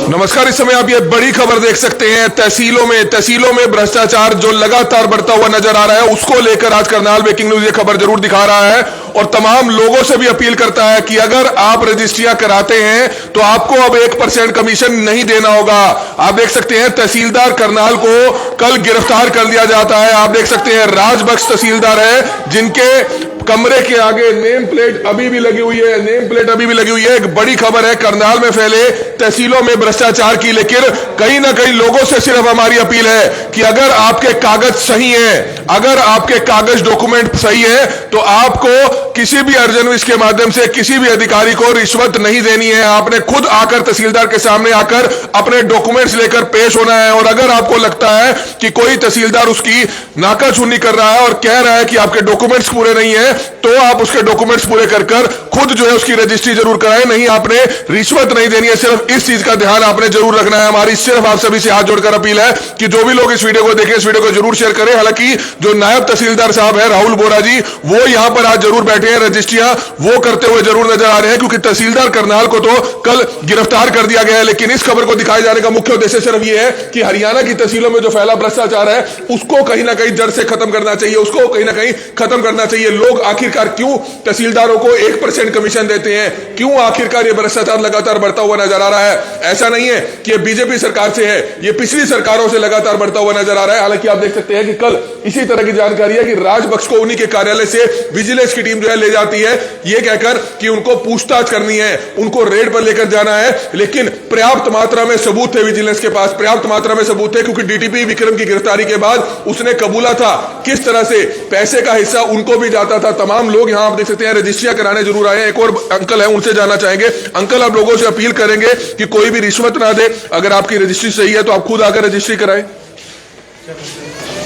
नमस्कार। इस समय आप ये बड़ी खबर देख सकते हैं। तहसीलों में भ्रष्टाचार जो लगातार बढ़ता हुआ नजर आ रहा है, उसको लेकर आज करनाल ब्रेकिंग न्यूज ये खबर जरूर दिखा रहा है और तमाम लोगों से भी अपील करता है कि अगर आप रजिस्ट्रियां कराते हैं तो आपको अब 1% कमीशन नहीं देना होगा। आप देख सकते हैं तहसीलदार करनाल को कल गिरफ्तार कर लिया जाता है। आप देख सकते हैं राजबख्श तहसीलदार है, जिनके कमरे के आगे नेम प्लेट अभी भी लगी हुई है। एक बड़ी खबर है करनाल में फैले तहसीलों में भ्रष्टाचार की, लेकिन कहीं ना कहीं लोगों से सिर्फ हमारी अपील है कि अगर आपके कागज सही हैं, अगर आपके कागज डॉक्यूमेंट सही है, तो आपको किसी भी अर्जनविश के माध्यम से किसी भी अधिकारी को रिश्वत नहीं देनी है। आपने खुद आकर तहसीलदार के सामने आकर अपने डॉक्यूमेंट्स लेकर पेश होना है। और अगर आपको लगता है कि कोई तहसीलदार उसकी नाकाचुन्नी कर रहा है और कह रहा है कि आपके डॉक्यूमेंट्स पूरे नहीं है, तो आप उसके डॉक्यूमेंट्स पूरे कर खुद जो है उसकी रजिस्ट्री जरूर कराएं। नहीं, आपने रिश्वत नहीं देनी है। सिर्फ इस चीज का ध्यान आपने जरूर रखना है। हमारी सिर्फ आप सभी से हाथ जोड़कर अपील है कि जो भी लोग इस वीडियो को देखें, इस वीडियो को जरूर शेयर करें। हालांकि जो नायब तहसीलदार साहब है राहुल बोरा जी, वो यहां पर आज जरूर बैठे हैं, रजिस्ट्रियां वो करते हुए जरूर नजर आ रहे हैं, क्योंकि तहसीलदार करनाल को तो कल गिरफ्तार कर दिया गया है। लेकिन इस खबर को दिखाए जाने का मुख्य उद्देश्य सिर्फ ये है कि हरियाणा की तहसीलों में जो फैला भ्रष्टाचार है, उसको कहीं ना कहीं जड़ से खत्म करना चाहिए, उसको कहीं ना कहीं खत्म करना चाहिए। लोग आखिरकार क्यों तहसीलदारों को 1% कमीशन देते हैं? क्यों आखिरकार ये भ्रष्टाचार लगातार बढ़ता हुआ नजर आ रहा है? ऐसा नहीं है कि ये बीजेपी सरकार से है, ये पिछली सरकारों से लगातार बढ़ता हुआ नजर आ रहा है। हालांकि आप देख सकते हैं कि कल इसी तरह की जानकारी है कि राजबख्श को उन्हीं के कार्यालय से विजिलेंस की टीम जो है ले जाती है, ये कहकर कि उनको पूछताछ करनी है, उनको रेड पर लेकर जाना है। लेकिन पर्याप्त मात्रा में सबूत थे विजिलेंस के पास, पर्याप्त मात्रा में सबूत थे, क्योंकि डीटीपी विक्रम की गिरफ्तारी के बाद उसने कबूला था किस तरह से पैसे का हिस्सा उनको भी जाता था। तमाम लोग यहां आप देख सकते हैं रजिस्ट्रियां कराने जरूर आए हैं। एक और अंकल है, उनसे जानना चाहेंगे। अंकल, आप लोगों से अपील करेंगे कि कोई भी रिश्वत ना दे, अगर आपकी रजिस्ट्री सही है तो आप खुद आकर रजिस्ट्री कराएं।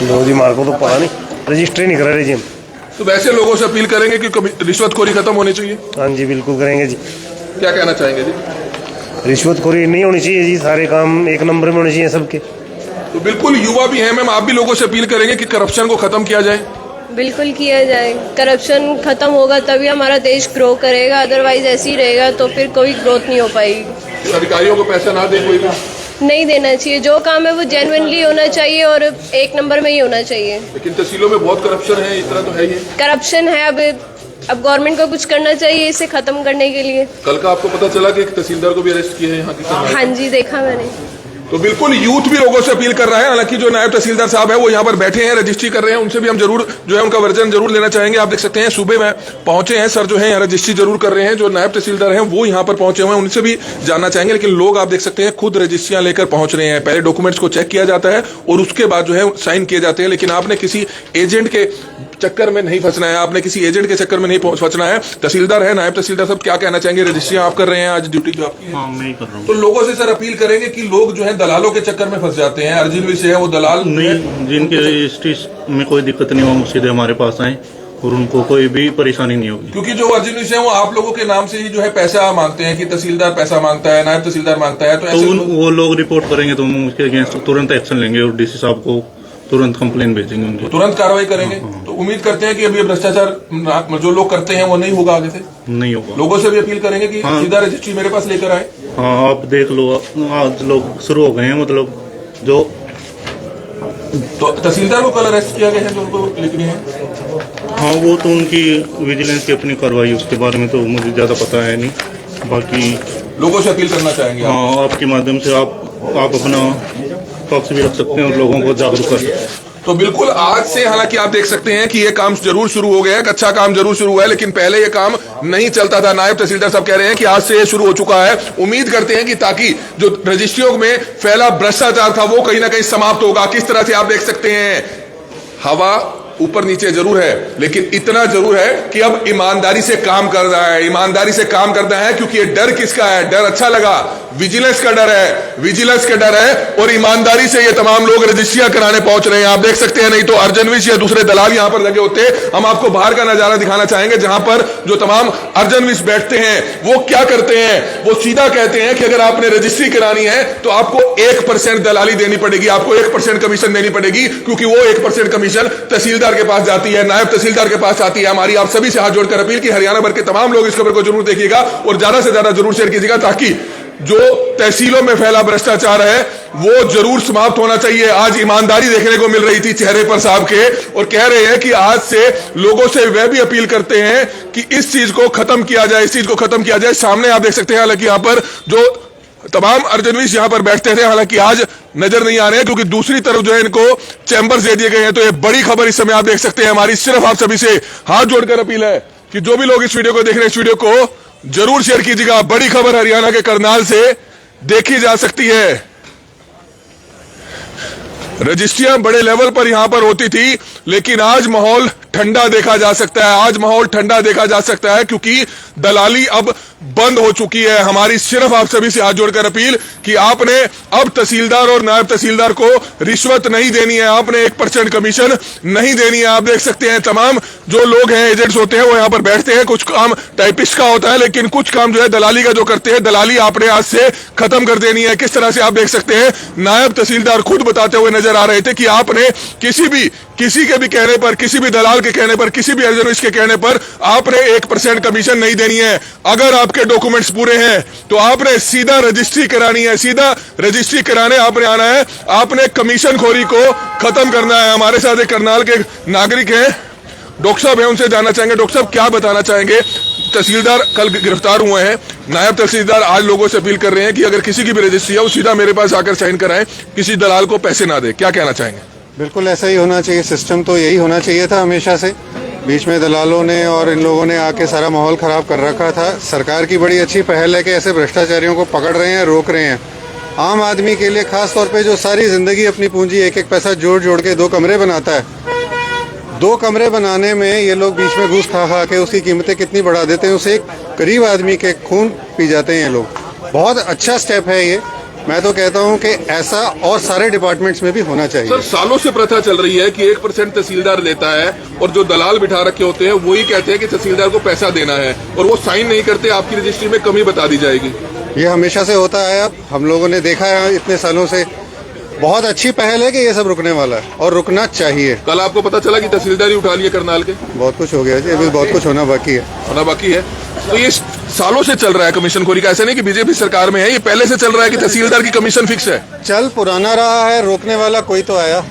लो जी, मार को तो पता नहीं, रजिस्ट्री नहीं करा रही जी। तो वैसे लोगों से अपील करेंगे कि रिश्वतखोरी खत्म होनी चाहिए। हाँ जी, बिल्कुल करेंगे जी। क्या कहना चाहेंगे जी? रिश्वतखोरी नहीं होनी चाहिए जी, सारे काम एक नंबर में होने चाहिए सबके। तो बिल्कुल युवा भी हैं मैम, आप भी लोगों से अपील करेंगे कि करप्शन को खत्म किया जाए। बिल्कुल किया जाए। करप्शन खत्म होगा तभी हमारा देश ग्रो करेगा, अदरवाइज ऐसे ही रहेगा तो फिर कोई ग्रोथ नहीं हो पाएगी। तो अधिकारियों को पैसा ना दे कोई भी नहीं देना चाहिए, जो काम है वो जेन्युइनली होना चाहिए और एक नंबर में ही होना चाहिए। लेकिन तहसीलों में बहुत करप्शन है, इतना तो है ही। करप्शन है, अब गवर्नमेंट को कुछ करना चाहिए इसे खत्म करने के लिए। कल का आपको पता चला कि एक तहसीलदार को भी अरेस्ट किया है यहाँ की? हाँ जी, देखा मैंने। तो बिल्कुल यूथ भी लोगों से अपील कर रहा है। हालांकि जो नायब तहसीलदार साहब है वो यहाँ पर बैठे हैं, रजिस्ट्री कर रहे हैं, उनसे भी हम जरूर जो है उनका वर्जन जरूर लेना चाहेंगे। आप देख सकते हैं सुबह में पहुंचे हैं सर, जो है यहाँ रजिस्ट्री जरूर कर रहे हैं। जो नायब तहसीलदार हैं वो यहाँ पर पहुंचे हुए हैं, उनसे भी जानना चाहेंगे। लेकिन लोग आप देख सकते हैं खुद रजिस्ट्रियां लेकर पहुंच रहे हैं। पहले डॉक्यूमेंट्स को चेक किया जाता है और उसके बाद जो है साइन किए जाते हैं। लेकिन आपने किसी एजेंट के चक्कर में नहीं फंसना है, आपने किसी एजेंट के चक्कर में नहीं फंसना है। तहसीलदार है, नायब तहसीलदार साहब क्या कहना चाहेंगे? रजिस्ट्रियां आप कर रहे हैं, आज ड्यूटी जो आपकी है। हाँ, मैं ही कर रहा हूँ। तो लोगों से सर अपील करेंगे कि लोग जो है दलालों के चक्कर में फंस जाते हैं। अर्जुन भी से है वो दलाल नहीं, जिनके रजिस्ट्री में कोई दिक्कत नहीं हो सीधे हमारे पास आए और उनको कोई भी परेशानी नहीं होगी। क्योंकि जो अर्जुन से है वो आप लोगों के नाम से ही जो है पैसा मांगते हैं कि तहसीलदार पैसा मांगता है, नायब तहसीलदार मांगता है। तो ऐसे वो लोग रिपोर्ट करेंगे तो हम उसके अगेंस्ट तुरंत एक्शन लेंगे और डीसी साहब को तुरंत कंप्लेन भेजेंगे, उनकी तुरंत कार्रवाई करेंगे। तो उम्मीद करते हैं कि अब ये भ्रष्टाचार जो लोग करते हैं वो नहीं होगा आगे से। नहीं होगा। लोगों से भी अपील करेंगे कि सीधा रजिस्ट्री मेरे पास लेकर आए। हाँ, आप देख लो, आज लोग शुरू हो गए हैं, मतलब जो तो तहसीलदार को कल अरेस्ट किया गया है, जो उनको लिखनी है। हाँ, वो तो उनकी विजिलेंस की अपनी कार्रवाई, उसके बारे में तो मुझे ज्यादा पता है नहीं। बाकी लोगों से अपील करना चाहेंगे। हाँ, आपके माध्यम से आप अपना पक्ष भी रख सकते हैं और लोगों को जागरूक कर सकते हैं। तो बिल्कुल आज से हालांकि आप देख सकते हैं कि ये काम जरूर शुरू हो गया है, अच्छा काम जरूर शुरू हुआ है, लेकिन पहले ये काम नहीं चलता था। नायब तहसीलदार साहब कह रहे हैं कि आज से ये शुरू हो चुका है। उम्मीद करते हैं कि ताकि जो रजिस्ट्रियों में फैला भ्रष्टाचार था वो कहीं ना कहीं समाप्त होगा। किस तरह से आप देख सकते हैं, हवा ऊपर नीचे जरूर है, लेकिन इतना जरूर है कि अब ईमानदारी से काम कर रहा है, ईमानदारी से काम करना है। क्योंकि ये डर किसका है? डर अच्छा लगा, विजिलेंस का डर है, विजिलेंस का डर है। और ईमानदारी से ये तमाम लोग रजिस्ट्रियां कराने पहुंच रहे हैं। आप देख सकते हैं, नहीं तो अर्जनविश या दूसरे दलाल यहां पर लगे होते। हम आपको बाहर का नजारा दिखाना चाहेंगे, जहां पर जो तमाम अर्जनविश बैठते हैं वो क्या करते हैं। वो सीधा कहते हैं कि अगर आपने रजिस्ट्री करानी है तो आपको 1% दलाली देनी पड़ेगी, आपको 1% कमीशन देनी पड़ेगी, क्योंकि वो 1% कमीशन तहसीलदार के पास जाती है, नायब तहसीलदार के पास आती है। हमारी आप सभी से हाथ जोड़कर अपील कि हरियाणा भर के तमाम लोग इस खबर को जरूर देखिएगा और ज्यादा से ज्यादा जरूर शेयर कीजिएगा, ताकि जो तहसीलों में फैला भ्रष्टाचार है वो जरूर समाप्त होना चाहिए। आज ईमानदारी देखने को मिल रही थी चेहरे पर साहब के, और कह रहे हैं कि आज से लोगों से वह भी अपील करते हैं कि इस चीज को खत्म किया जाए, इस चीज को खत्म किया जाए। सामने आप देख सकते हैं, हालांकि यहां पर जो तमाम अर्जनवीस यहां पर बैठते थे, हालांकि आज नजर नहीं आ रहे हैं क्योंकि दूसरी तरफ जो है इनको चैंबर्स दे दिए गए हैं। तो ये बड़ी खबर इस समय आप देख सकते हैं। हमारी सिर्फ आप सभी से हाथ जोड़कर अपील है कि जो भी लोग इस वीडियो को देख रहे हैं, इस वीडियो को जरूर शेयर कीजिएगा। बड़ी खबर हरियाणा के करनाल से देखी जा सकती है। रजिस्ट्रियां बड़े लेवल पर यहां पर होती थी, लेकिन आज माहौल ठंडा देखा जा सकता है। आज माहौल ठंडा देखा जा सकता है क्योंकि दलाली अब बंद हो चुकी है। हमारी सिर्फ आप सभी से हाथ जोड़कर अपील कि आपने अब तहसीलदार और नायब तहसीलदार को रिश्वत नहीं देनी है, आपने 1% कमीशन नहीं देनी है। आप देख सकते हैं तमाम जो लोग हैं, एजेंट्स होते हैं, वो यहां पर बैठते हैं। कुछ काम टाइपिस्ट का होता है, लेकिन कुछ काम जो है दलाली का जो करते हैं, दलाली आपने आज से खत्म कर देनी है। किस तरह से आप देख सकते हैं, नायब तहसीलदार खुद बताते हुए नजर आ रहे थे कि आपने किसी के भी कहने पर, किसी भी दलाल के कहने पर, किसी भी अर्जनविश के कहने पर आपने 1% कमीशन नहीं देनी है। अगर आपके डॉक्यूमेंट्स पूरे हैं तो आपने सीधा रजिस्ट्री करानी है, सीधा रजिस्ट्री कराने आपने आना है। आपने कमीशन खोरी को खत्म करना है। हमारे साथ एक करनाल के नागरिक हैं, डॉक्टर साहब हैं, उनसे जानना चाहेंगे। डॉक्टर साहब क्या बताना चाहेंगे? तहसीलदार कल गिरफ्तार हुए हैं, नायब तहसीलदार आज लोगों से अपील कर रहे हैं कि अगर किसी की भी रजिस्ट्री है वो सीधा मेरे पास आकर साइन कराएं, किसी दलाल को पैसे ना दे। क्या कहना चाहेंगे? बिल्कुल ऐसा ही होना चाहिए। सिस्टम तो यही होना चाहिए था हमेशा से। बीच में दलालों ने और इन लोगों ने आके सारा माहौल खराब कर रखा था। सरकार की बड़ी अच्छी पहल है कि ऐसे भ्रष्टाचारियों को पकड़ रहे हैं, रोक रहे हैं। आम आदमी के लिए खास तौर पे जो सारी जिंदगी अपनी पूंजी एक एक पैसा जोड़ जोड़ के 2 कमरे बनाता है, 2 कमरे बनाने में ये लोग बीच में घूस खा खा के उसकी कीमतें कितनी बढ़ा देते हैं। उसे एक गरीब आदमी के खून पी जाते हैं ये लोग। बहुत अच्छा स्टेप है ये। मैं तो कहता हूं कि ऐसा और सारे डिपार्टमेंट्स में भी होना चाहिए। सर, सालों से प्रथा चल रही है कि 1% तहसीलदार लेता है और जो दलाल बिठा रखे होते हैं वही कहते हैं कि तहसीलदार को पैसा देना है और वो साइन नहीं करते, आपकी रजिस्ट्री में कमी बता दी जाएगी। ये हमेशा से होता आया, हम लोगों ने देखा है इतने सालों से। बहुत अच्छी पहल है कि ये सब रुकने वाला है और रुकना चाहिए। कल आपको पता चला कि तहसीलदार ही उठा लिए करनाल के? बहुत कुछ हो गया जी, अभी बहुत कुछ होना बाकी है। तो ये सालों से चल रहा है कमीशन खोरी का। ऐसा नहीं कि बीजेपी सरकार में है, ये पहले से चल रहा है कि तहसीलदार की कमीशन फिक्स है। चल पुराना रहा है, रोकने वाला कोई तो आया।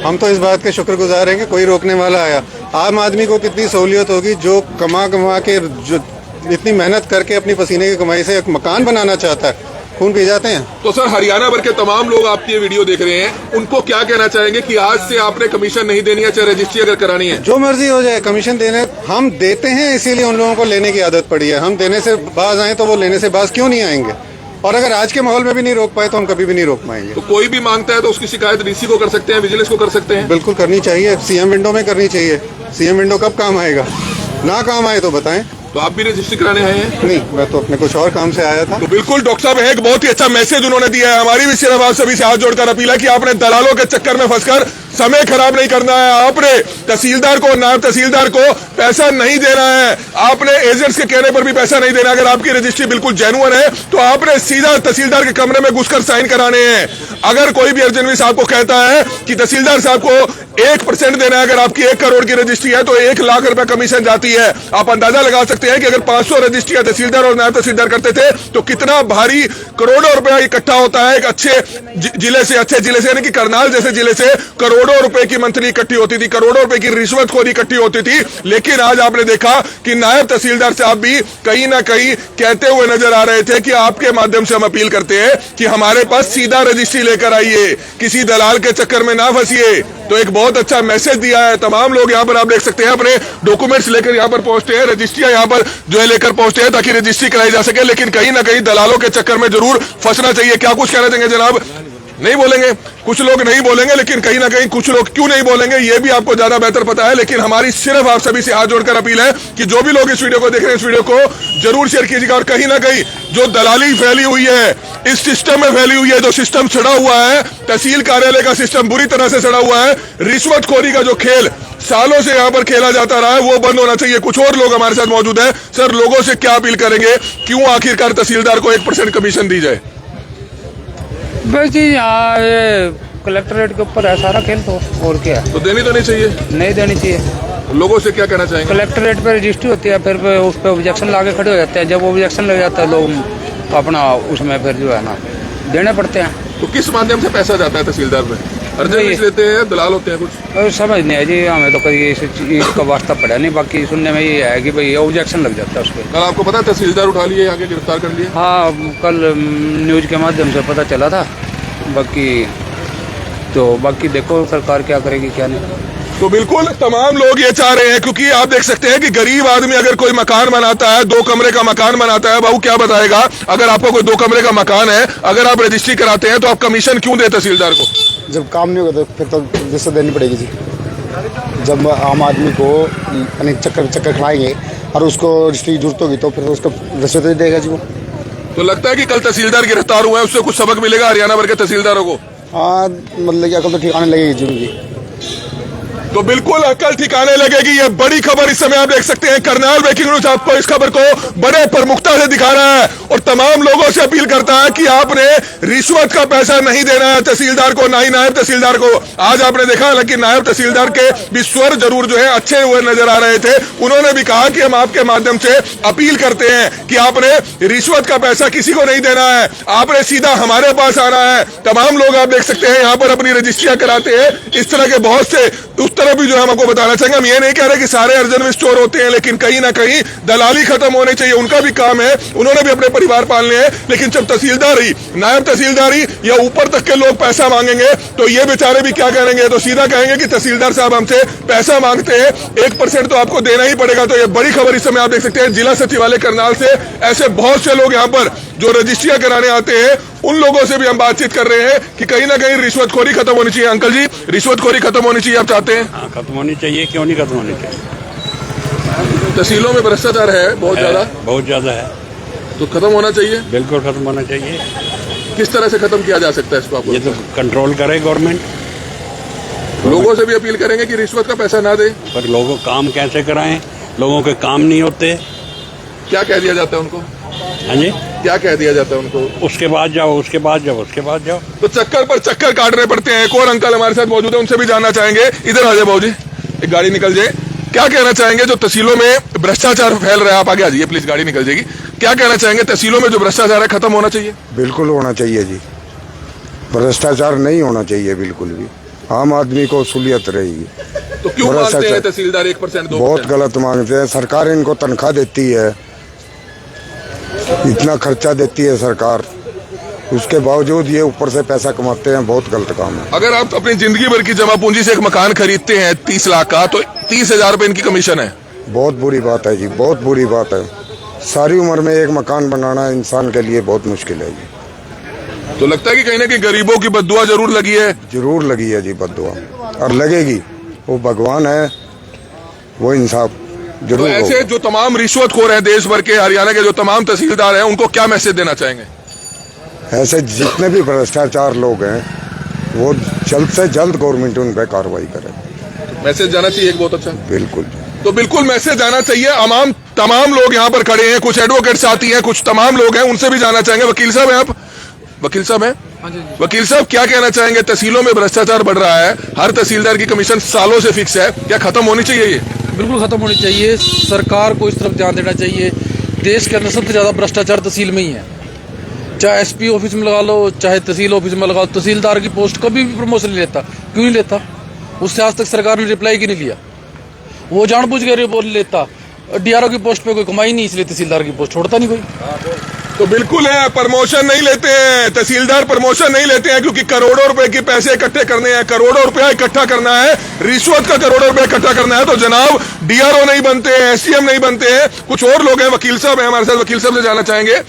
हम तो इस बात के शुक्रगुजार हैं कि कोई रोकने वाला आया। आम आदमी को कितनी सहूलियत होगी जो कमा के, जो इतनी मेहनत करके अपनी पसीने की कमाई से एक मकान बनाना चाहता है, खून पी जाते हैं। तो सर, हरियाणा भर के तमाम लोग आपकी ये वीडियो देख रहे हैं, उनको क्या कहना चाहेंगे कि आज से आपने कमीशन नहीं देनी है, चाहे रजिस्ट्री अगर करानी है? जो मर्जी हो जाए, कमीशन देने हम देते हैं, इसीलिए उन लोगों को लेने की आदत पड़ी है। हम देने से बाज आए तो वो लेने से बाज क्यों नहीं आएंगे? और अगर आज के माहौल में भी नहीं रोक पाए तो हम कभी भी नहीं रोक पाएंगे। तो कोई भी मांगता है तो उसकी शिकायत डीसी को कर सकते हैं, विजिलेंस को कर सकते हैं? बिल्कुल करनी चाहिए। सीएम विंडो में करनी चाहिए। सीएम विंडो कब काम आएगा? ना काम आए तो बताएं। तो आप भी रजिस्ट्री कराने आए हैं? नहीं, मैं तो अपने कुछ और काम से आया था। तो बिल्कुल डॉक्टर साहब है, एक बहुत ही अच्छा मैसेज उन्होंने दिया है। हमारी भी सिर्फ आप सभी से हाथ जोड़कर अपील है कि आपने दलालों के चक्कर में फंसकर समय खराब नहीं करना है। आपने तहसीलदार को, नायब तहसीलदार को पैसा नहीं देना है। आपने एजेंट्स के कहने पर भी पैसा नहीं देना। अगर आपकी रजिस्ट्री बिल्कुल जेन्युइन है तो आपने सीधा तहसीलदार के कमरे में घुसकर साइन कराने हैं। अगर कोई भी अर्जनविश आपको कहता है कि तहसीलदार साहब को 1% देना है, अगर आपकी 1 करोड़ की रजिस्ट्री है तो 1 लाख रुपए कमीशन जाती है। आप अंदाजा लगा सकते हैं कि अगर 500 रजिस्ट्रियां तहसीलदार और नायब तहसीलदार करते थे तो कितना भारी करोड़ों रुपया इकट्ठा होता है। एक अच्छे जिले से यानी कि करनाल जैसे जिले से करोड़ों रुपए की मंथली इकट्ठी होती थी, करोड़ों रुपए की रिश्वतखोरी इकट्ठी होती थी। लेकिन आज आपने देखा कि नायब तहसीलदार साहब भी कहीं ना कहीं कहते हुए नजर आ रहे थे कि आपके माध्यम से हम अपील करते हैं कि हमारे पास सीधा रजिस्ट्री लेकर आइए, किसी दलाल के चक्कर में ना फंसिए। तो एक बहुत अच्छा मैसेज दिया है। तमाम लोग यहाँ पर आप देख सकते हैं अपने डॉक्यूमेंट्स लेकर यहाँ पर पहुंचते हैं, रजिस्ट्रियां यहाँ पर जो है लेकर पहुंचते हैं ताकि रजिस्ट्री कराई जा सके। लेकिन कहीं ना कहीं दलालों के चक्कर में जरूर फंसना चाहिए। क्या कुछ कहना चाहेंगे जनाब? नहीं बोलेंगे, कुछ लोग नहीं बोलेंगे, लेकिन कहीं ना कहीं कुछ लोग क्यों नहीं बोलेंगे ये भी आपको ज्यादा बेहतर पता है। लेकिन हमारी सिर्फ आप सभी से हाथ जोड़कर अपील है कि जो भी लोग इस वीडियो को देख रहे हैं, इस वीडियो को जरूर शेयर कीजिएगा। और कहीं ना कहीं जो दलाली फैली हुई है, इस सिस्टम में फैली हुई है, जो सिस्टम सड़ा हुआ है, तहसील कार्यालय का सिस्टम बुरी तरह से सड़ा हुआ है, रिश्वतखोरी का जो खेल सालों से यहाँ पर खेला जाता रहा है वो बंद होना चाहिए। कुछ और लोग हमारे साथ मौजूद हैं। सर, लोगों से क्या अपील करेंगे, क्यों आखिरकार तहसीलदार को 1% कमीशन दी जाए? बस जी, यहाँ ये कलेक्ट्रेट के ऊपर है सारा खेल, तो और क्या है? तो देनी तो नहीं चाहिए? नहीं देनी चाहिए। लोगों से क्या कहना चाहेंगे? कलेक्ट्रेट पे रजिस्ट्री होती है, फिर उस पर ऑब्जेक्शन लाके खड़े हो जाते हैं। जब ऑब्जेक्शन लग जाता है लोग अपना उसमें फिर जो है ना देने पड़ते हैं। तो किस माध्यम से पैसा जाता है तहसीलदार में? अर्जन नहीं। लिख लेते हैं, दलाल होते हैं कुछ? और समझ नहीं है जी, हमें तो कभी इस चीज का वास्ता पड़ा नहीं। बाकी सुनने में ये है कि भाई ऑब्जेक्शन लग जाता है उस पर। कल आपको पता है तहसीलदार उठा लिए, आगे गिरफ्तार कर लिए? हाँ, कल न्यूज के माध्यम से पता चला था। बाकी देखो सरकार क्या करेगी क्या नहीं। तो बिल्कुल तमाम लोग ये चाह रहे हैं, क्योंकि आप देख सकते हैं कि गरीब आदमी अगर कोई मकान बनाता है, 2 कमरे का मकान बनाता है, बाबू क्या बताएगा? अगर आपको कोई 2 कमरे का मकान है, अगर आप रजिस्ट्री कराते हैं तो आप कमीशन क्यों दे तहसीलदार को? जब काम नहीं होगा तो फिर तो रिश्वत देनी पड़ेगी जी। जब आम आदमी को अनेक चक्कर खिलाएंगे और उसको रजिस्ट्री की जरूरत होगी तो फिर उसको रिश्वत ही देगा जी वो। तो लगता है कि कल तहसीलदार गिरफ्तार हुए हैं, उससे कुछ सबक मिलेगा हरियाणा भर के तहसीलदारों को? हाँ, मतलब कि अकल तो ठिकाने लगेगी जी उनकी। तो बिल्कुल अकल ठिकाने लगेगी। ये बड़ी खबर इस समय आप देख सकते हैं। करनाल ब्रेकिंग न्यूज आपको इस खबर को बड़े प्रमुखता से दिखा रहा है और तमाम लोगों से अपील करता है कि आपने रिश्वत का पैसा नहीं देना है तहसीलदार को, ना ही नायब तहसीलदार को। आज आपने देखा, हालांकि नायब तहसीलदार के भी स्वर जरूर जो है अच्छे हुए नजर आ रहे थे। उन्होंने भी कहा कि हम आपके माध्यम से अपील करते हैं कि आपने रिश्वत का पैसा किसी को नहीं देना है, आपने सीधा हमारे पास आना है। तमाम लोग आप देख सकते हैं यहाँ पर अपनी रजिस्ट्रियां कराते हैं। इस तरह के बहुत से उस तरह भी जो हम आपको बताना चाहेंगे, हम ये नहीं कह रहे कि सारे अर्जन में स्टोर होते हैं, लेकिन कहीं ना कहीं दलाली खत्म होनी चाहिए। उनका भी काम है, उन्होंने भी अपने परिवार पालने हैं। लेकिन जब तहसीलदारी, नायब तहसीलदारी या ऊपर तक के लोग पैसा मांगेंगे तो ये बेचारे भी क्या करेंगे? तो सीधा कहेंगे कि तहसीलदार साहब हमसे पैसा मांगते हैं, 1% तो आपको देना ही पड़ेगा। तो ये बड़ी खबर इस समय आप देख सकते हैं। जिला सचिवालय करनाल से ऐसे बहुत से लोग यहाँ पर जो रजिस्ट्रियां कराने आते हैं, उन लोगों से भी हम बातचीत कर रहे हैं कि कहीं ना कहीं रिश्वतखोरी खत्म होनी चाहिए। अंकल जी, रिश्वतखोरी खत्म होनी चाहिए आप चाहते हैं? हाँ, खत्म होनी चाहिए। क्यों नहीं खत्म होनी चाहिए? तहसीलों में भ्रष्टाचार है बहुत ज्यादा है, तो खत्म होना चाहिए। बिल्कुल खत्म होना चाहिए। किस तरह से खत्म किया जा सकता है इसको? आपको ये तो कंट्रोल करे गवर्नमेंट। लोगों से भी अपील करेंगे कि रिश्वत का पैसा ना दे, पर लोगों काम कैसे कराएं? लोगों के काम नहीं होते। क्या कह दिया जाता है उनको? हाँ जी, क्या कह दिया जाता है उनको? उसके बाद जाओ, उसके बाद जाओ, उसके बाद जाओ। तो चक्कर पर चक्कर काटने पड़ते हैं। एक और अंकल हमारे साथ मौजूद है, उनसे भी जानना चाहेंगे। इधर आ जाए बाबू जी, एक गाड़ी निकल जाए। क्या कहना चाहेंगे जो तहसीलों में भ्रष्टाचार फैल रहा है? आप आगे आ जाइए प्लीज, गाड़ी निकल जाएगी। क्या कहना चाहेंगे, तहसीलों में जो भ्रष्टाचार है खत्म होना चाहिए? बिल्कुल होना चाहिए जी। भ्रष्टाचार नहीं होना चाहिए बिल्कुल भी। आम आदमी को सहूलियत रहेगी। तो क्यों मांगते हैं तहसीलदार 1%, 2%? बहुत गलत मांगते हैं। सरकार इनको तनख्वाह देती है, इतना खर्चा देती है सरकार, उसके बावजूद ये ऊपर से पैसा कमाते हैं। बहुत गलत काम है। अगर आप अपनी जिंदगी भर की जमा पूंजी से एक मकान खरीदते हैं 30 लाख का, तो 30,000 रुपए इनकी कमीशन है। बहुत बुरी बात है जी, बहुत बुरी बात है। सारी उम्र में एक मकान बनाना इंसान के लिए बहुत मुश्किल है जी। तो लगता है कि कहीं ना कहीं गरीबों की बद्दुआ जरूर लगी है। जरूर लगी है जी बद्दुआ, और लगेगी। वो भगवान है, वो इंसाफ तो जरूर ऐसे होगा। जो तमाम रिश्वतखोर हैं देश भर के, हरियाणा के जो तमाम तहसीलदार हैं, उनको क्या मैसेज देना चाहेंगे? ऐसे जितने भी भ्रष्टाचार लोग हैं, वो जल्द से जल्द गवर्नमेंट उन पर कार्रवाई करे। मैसेज जाना चाहिए एक बहुत अच्छा। बिल्कुल। तो बिल्कुल मैसेज जाना चाहिए। तमाम लोग यहाँ पर खड़े हैं, कुछ एडवोकेट साथी हैं, कुछ तमाम लोग हैं, उनसे भी जानना चाहेंगे। वकील साहब हैं आप? वकील साहब हैं? वकील साहब, क्या कहना चाहेंगे? तहसीलों में भ्रष्टाचार बढ़ रहा है, हर तहसीलदार की कमीशन सालों से फिक्स है, क्या खत्म होनी चाहिए ये? बिल्कुल खत्म होनी चाहिए। सरकार को इस तरफ ध्यान देना चाहिए। देश के अंदर सबसे ज्यादा भ्रष्टाचार तहसील में ही है। चाहे एसपी ऑफिस में लगा लो, चाहे तहसील ऑफिस में लगाओ, तहसीलदार की पोस्ट कभी भी प्रमोशन नहीं लेता। क्यों नहीं लेता? उससे आज तक सरकार ने रिप्लाई क्यों नहीं लिया? वो जानबूझ के रिपोर्ट लेता। डीआरओ की पोस्ट पे कोई कमाई नहीं, इसलिए तहसीलदार की पोस्ट छोड़ता नहीं कोई। तो बिल्कुल है, प्रमोशन नहीं लेते हैं तहसीलदार, प्रमोशन नहीं लेते हैं क्योंकि करोड़ों रुपए के पैसे इकट्ठे करने हैं, करोड़ों रुपया इकट्ठा करना है, रिश्वत का करोड़ों रुपया इकट्ठा करना है। तो जनाब डीआरओ नहीं बनते हैं, एसडीएम नहीं बनते हैं। कुछ और लोग हैं, वकील साहब हैं हमारे साथ, वकील साहब से जानना चाहेंगे।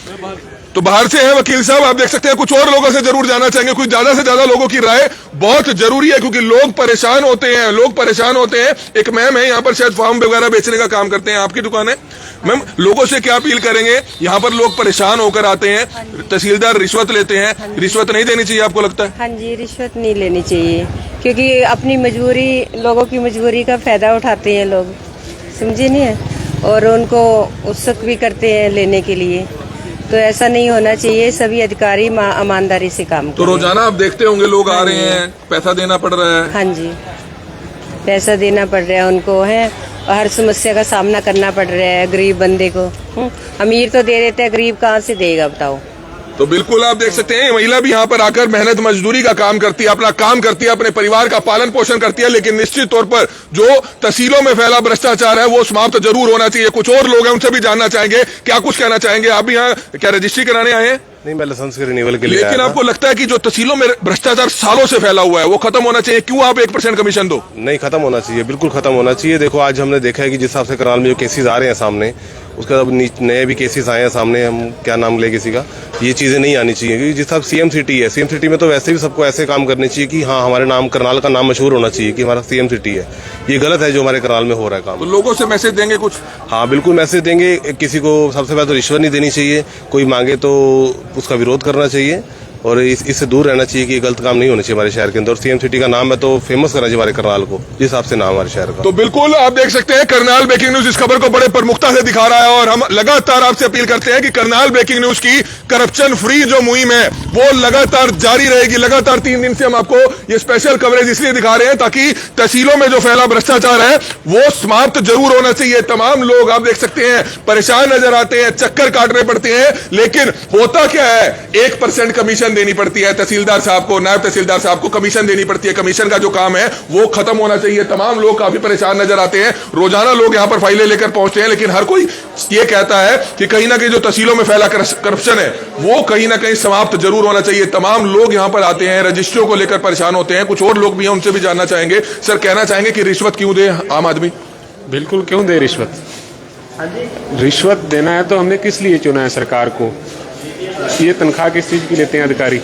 तो बाहर से हैं वकील साहब, आप देख सकते हैं। कुछ और लोगों से जरूर जानना चाहेंगे। कुछ ज्यादा से ज्यादा लोगों की राय बहुत जरूरी है, क्योंकि लोग परेशान होते हैं, लोग परेशान होते हैं। एक मैम है यहाँ पर, शायद फार्म वगैरह बेचने का काम करते हैं, आपकी दुकान है मैम। लोगों से क्या अपील करेंगे? यहाँ पर लोग परेशान होकर आते हैं, तहसीलदार रिश्वत लेते हैं, रिश्वत नहीं देनी चाहिए आपको लगता है? हाँ जी, रिश्वत नहीं लेनी चाहिए, क्योंकि अपनी मजबूरी, लोगों की मजबूरी का फायदा उठाते हैं लोग, समझे नहीं है, और उनको उत्सुक भी करते हैं लेने के लिए। तो ऐसा नहीं होना चाहिए। सभी अधिकारी ईमानदारी से काम करें। तो रोजाना आप देखते होंगे लोग आ रहे हैं, पैसा देना पड़ रहा है। हाँ जी, पैसा देना पड़ रहा है उनको, है, हर समस्या का सामना करना पड़ रहा है गरीब बंदे को। अमीर तो दे देते हैं, गरीब कहाँ से देगा बताओ? तो बिल्कुल आप देख सकते हैं महिला भी यहाँ पर आकर मेहनत मजदूरी का काम करती है, अपना काम करती है, अपने परिवार का पालन पोषण करती है, लेकिन निश्चित तौर पर जो तहसीलों में फैला भ्रष्टाचार है वो समाप्त जरूर होना चाहिए। कुछ और लोग हैं, उनसे भी जानना चाहेंगे, क्या कुछ कहना चाहेंगे। आप भी यहाँ क्या रजिस्ट्री कराने आए हैं? नहीं, मैं लाइसेंस के रिन्यूअल के लिए लेकिन आपको लगता है कि जो तहसीलों में भ्रष्टाचार सालों से फैला हुआ है वो खत्म होना चाहिए, क्यों आप 1% कमीशन दो? नहीं, खत्म होना चाहिए, बिल्कुल खत्म होना चाहिए। देखो आज हमने देखा है कि जिस हिसाब से करनाल में जो केसेस आ रहे हैं सामने, उसका अब नए भी केसेस आए हैं सामने, हम क्या नाम ले किसी का, ये चीजें नहीं आनी चाहिए। क्योंकि जिस हिसाब सीएम सिटी है, सीएम सिटी में तो वैसे भी सबको ऐसे काम करने चाहिए कि हाँ हमारे नाम करनाल का नाम मशहूर होना चाहिए कि हमारा सीएम सिटी है। ये गलत है जो हमारे करनाल में हो रहा है काम। तो लोगों से मैसेज देंगे कुछ? हाँ बिल्कुल मैसेज देंगे। किसी को सबसे पहले तो रिश्वत नहीं देनी चाहिए, कोई मांगे तो उसका विरोध करना चाहिए और इससे दूर रहना चाहिए कि ये गलत काम नहीं होना चाहिए हमारे शहर के अंदर। और सीएम सिटी का नाम है तो फेमस करना चाहिए हमारे करनाल को, जिस हिसाब से नाम हमारे शहर का। तो बिल्कुल आप देख सकते हैं करनाल ब्रेकिंग न्यूज इस खबर को बड़े प्रमुखता से दिखा रहा है और हम लगातार आपसे अपील करते हैं कि करनाल ब्रेकिंग न्यूज की करप्शन फ्री जो मुहिम है वो लगातार जारी रहेगी। लगातार 3 दिन से हम आपको ये स्पेशल कवरेज इसलिए दिखा रहे हैं ताकि तहसीलों में जो फैला भ्रष्टाचार है वो समाप्त जरूर होना चाहिए। तमाम लोग आप देख सकते हैं परेशान नजर आते हैं, चक्कर काटने पड़ते हैं, लेकिन होता क्या है 1% कमीशन देनी पड़ती है तहसीलदार साहब को, नायब तहसीलदार साहब को कमीशन देनी पड़ती है। कमीशन का जो काम है वो खत्म होना चाहिए। तमाम लोग काफी परेशान नजर आते हैं, रोजाना लोग यहां पर फाइलें लेकर पहुंचते हैं, लेकिन हर कोई ये कहता है कि कहीं ना कहीं जो तहसीलों में फैला करप्शन है वो कहीं ना कहीं समाप्त जरूर होना चाहिए। तमाम लोग यहां पर आते हैं, रजिस्ट्रियों को लेकर परेशान होते हैं। कुछ और लोग भी हैं, उनसे भी जानना चाहेंगे। सर कहना चाहेंगे कि रिश्वत क्यों दे आम आदमी? बिल्कुल क्यों दे रिश्वत? रिश्वत देना है तो हमने किस लिए चुना है सरकार को? ये तनख्वाह किस चीज़ की लेते हैं अधिकारी?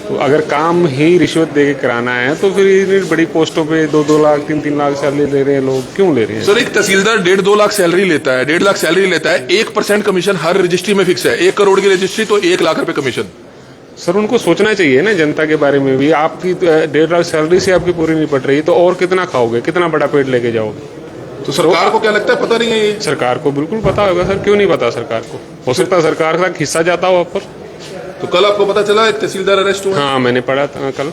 तो अगर काम ही रिश्वत दे के कराना है तो फिर इतनी बड़ी पोस्टों पे 2-2 लाख 3-3 लाख सैलरी ले रहे हैं लोग, क्यों ले रहे हैं? सर एक तहसीलदार 1.5-2 लाख सैलरी लेता है, 1.5 लाख सैलरी लेता है, 1% कमीशन हर रजिस्ट्री में फिक्स है। 1 करोड़ की रजिस्ट्री तो 1 लाख रुपए कमीशन। सर उनको सोचना चाहिए ना जनता के बारे में भी। आपकी 1.5 लाख सैलरी से आपकी पूरी नहीं पड़ रही तो और कितना खाओगे, कितना बड़ा पेट लेके जाओगे? तो सरकार को क्या लगता है पता नहीं है ये? सरकार को बिल्कुल पता होगा सर, क्यों नहीं पता सरकार को? हो सकता है सरकार का हिस्सा जाता हो आप पर। तो कल आपको पता चला एक तहसीलदार अरेस्ट हुआ? हाँ मैंने पढ़ा था कल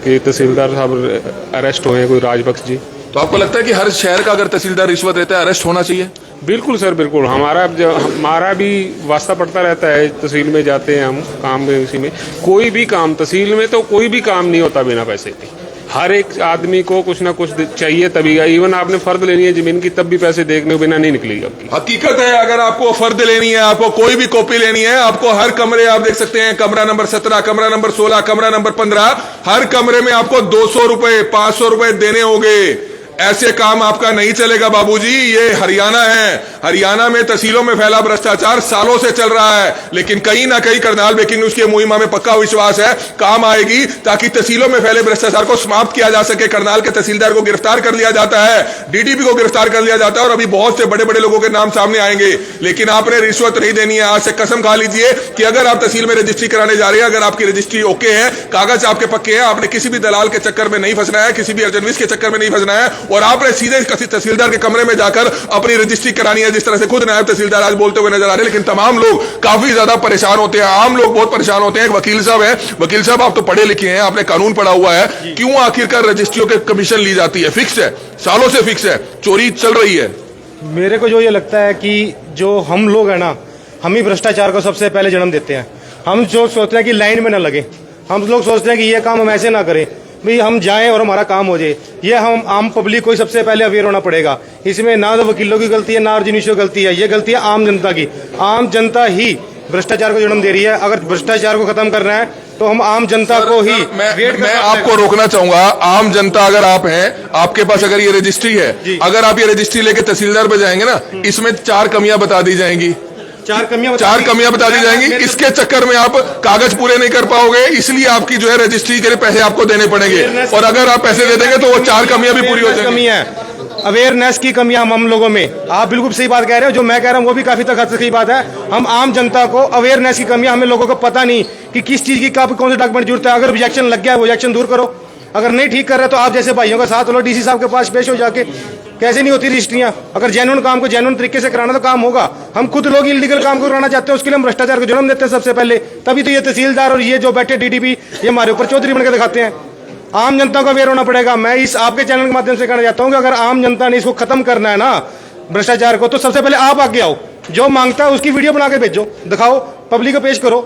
कि तहसीलदार साहब अरेस्ट हुए हैं, कोई राजबख्श जी। तो आपको लगता है कि हर शहर का अगर तहसीलदार रिश्वत रहता है अरेस्ट होना चाहिए? बिल्कुल सर बिल्कुल। हमारा भी वास्ता पड़ता रहता है, तहसील में जाते हैं हम काम में, उसी में कोई भी काम, तहसील में तो कोई भी काम नहीं होता बिना पैसे के। हर एक आदमी को कुछ ना कुछ चाहिए तभी। इवन आपने फर्द लेनी है जमीन की तब भी पैसे देखने बिना नहीं निकलेगी आपकी। हकीकत है अगर आपको फर्द लेनी है, आपको कोई भी कॉपी लेनी है, आपको हर कमरे आप देख सकते हैं, कमरा नंबर 17, कमरा नंबर 16, कमरा नंबर 15, हर कमरे में आपको 200 रुपए 500 रुपए देने होंगे। ऐसे काम आपका नहीं चलेगा बाबूजी। ये हरियाणा है, हरियाणा में तहसीलों में फैला भ्रष्टाचार सालों से चल रहा है, लेकिन कहीं ना कहीं करनाल ब्रेकिंग न्यूज की मुहिम में पक्का विश्वास है काम आएगी ताकि तहसीलों में फैले भ्रष्टाचार को समाप्त किया जा सके। करनाल के तहसीलदार को गिरफ्तार कर लिया जाता है, डीडीपी को गिरफ्तार कर लिया जाता है और अभी बहुत से बड़े बड़े लोगों के नाम सामने आएंगे, लेकिन आपने रिश्वत नहीं देनी है। आज से कसम खा लीजिए कि अगर आप तहसील में रजिस्ट्री कराने जा रहे हैं, अगर आपकी रजिस्ट्री ओके है, कागज आपके पक्के हैं, आपने किसी भी दलाल के चक्कर में नहीं फंसना है, किसी भी अर्जनविस के चक्कर में नहीं फंसना है और आपने सीधे तहसीलदार के कमरे में जाकर अपनी रजिस्ट्री करानी है, जिस तरह से खुद नायब तहसीलदार आज बोलते हुए नजर आ रहे हैं। लेकिन तमाम लोग काफी ज्यादा परेशान होते हैं, आम लोग बहुत परेशान होते हैं। एक वकील साहब है, वकील साहब आप तो पढ़े लिखे हैं, आपने कानून पढ़ा हुआ है, क्यों आखिरकार रजिस्ट्रियों के कमीशन ली जाती है? फिक्स है, सालों से फिक्स है, चोरी चल रही है। मेरे को जो ये लगता है कि जो हम लोग है ना, हम ही भ्रष्टाचार को सबसे पहले जन्म देते हैं। हम जो सोचते हैं कि लाइन में ना लगे, हम लोग सोचते हैं कि ये काम हम ऐसे ना करें, भाई हम जाएं और हमारा काम हो जाए। ये हम आम पब्लिक को ही सबसे पहले अवेयर होना पड़ेगा। इसमें ना तो वकीलों की गलती है ना अर्जनिशों की गलती है, ये गलती है आम जनता की। आम जनता ही भ्रष्टाचार को जन्म दे रही है। अगर भ्रष्टाचार को खत्म करना है तो हम आम जनता को ही मैं आपको रोकना चाहूंगा। आम जनता अगर आप हैं, आपके पास अगर ये रजिस्ट्री है, अगर आप ये रजिस्ट्री लेके तहसीलदार पे जाएंगे ना, इसमें 4 कमियां बता दी जाएंगी, 4 कमियां बता दी जाएंगी। इसके चक्कर में आप कागज पूरे नहीं कर पाओगे, इसलिए आपकी जो है रजिस्ट्री के लिए पैसे आपको देने पड़ेंगे और अगर आप पैसे दे देंगे तो वो 4 कमियां भी पूरी हो जाएंगी। अवेयरनेस की कमी हम लोगों में। आप बिल्कुल सही बात कह रहे हो, जो मैं कह रहा हूँ वो भी काफी तक सही बात है। हम आम जनता को अवेयरनेस की कमी, हमें लोगों को पता नहीं कि किस चीज की कौन से डॉक्यूमेंट जरूरत है। अगर ऑब्जेक्शन लग गया है, ऑब्जेक्शन दूर करो। अगर नहीं ठीक कर रहे तो आप जैसे भाइयों का साथ लो, डीसी साहब के पास पेश हो जाके। कैसे नहीं होती रजिस्ट्रियां? अगर जेन्युइन काम को जेन्युइन तरीके से कराना तो काम होगा। हम खुद लोग इलीगल काम को कराना चाहते हैं, उसके लिए हम भ्रष्टाचार को जन्म देते हैं सबसे पहले। तभी तो ये तहसीलदार और ये जो बैठे डीडीपी, ये हमारे ऊपर चौधरी बनकर दिखाते हैं। आम जनता को अवेयर होना पड़ेगा। मैं इस आपके चैनल के माध्यम से कहना चाहता हूं कि अगर आम जनता ने इसको खत्म करना है ना, भ्रष्टाचार को, तो सबसे पहले आप आगे आओ। जो मांगता है उसकी वीडियो बना के भेजो, दिखाओ, पब्लिक को पेश करो।